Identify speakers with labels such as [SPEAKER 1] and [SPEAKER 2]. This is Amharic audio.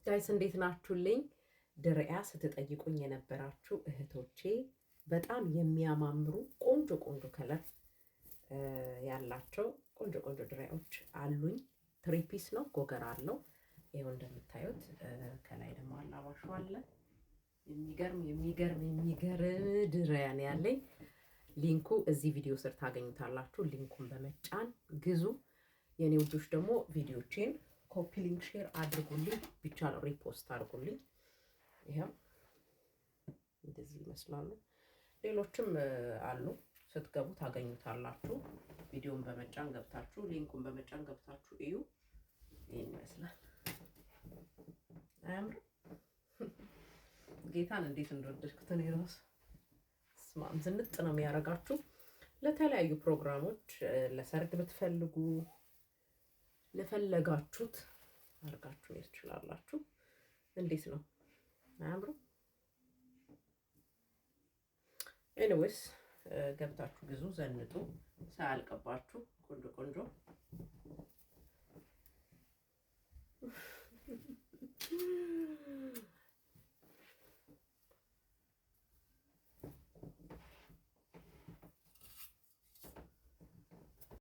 [SPEAKER 1] ጋይስ እንዴት ናችሁልኝ? ድርያ ስትጠይቁኝ የነበራችሁ እህቶቼ በጣም የሚያማምሩ ቆንጆ ቆንጆ ከለር ያላቸው ቆንጆ ቆንጆ ድሪያዎች አሉኝ። ትሪፒስ ነው፣ ጎገር አለው። ይኸው እንደምታዩት ከላይ ደግሞ አላባሹ አለ። የሚገርም ድሪያ ነው ያለኝ። ሊንኩ እዚህ ቪዲዮ ስር ታገኙታላችሁ። ሊንኩን በመጫን ግዙ። የኔ ውዶች ደግሞ ቪዲዮቼን ኮፒ ሊንክ ሼር አድርጉልኝ፣ ብቻ ነው ሪፖስት አድርጉልኝ። ይሄው እንደዚህ ይመስላሉ። ሌሎችም አሉ፣ ስትገቡ ታገኙታላችሁ። ቪዲዮን በመጫን ገብታችሁ ሊንኩን በመጫን ገብታችሁ እዩ። ይሄን ይመስላል። አያምርም? ጌታን እንዴት እንደወደድኩት እኔ እራሱ ስማም ዝንጥ ነው የሚያደርጋችሁ። ለተለያዩ ፕሮግራሞች ለሰርግ ብትፈልጉ ለፈለጋችሁት አድርጋችሁ ትችላላችሁ። እንዴት ነው አያምሩም? ኤኒዌይስ ገብታችሁ ግዙ፣ ዘንጡ፣ ሳያልቅባችሁ ቆንጆ ቆንጆ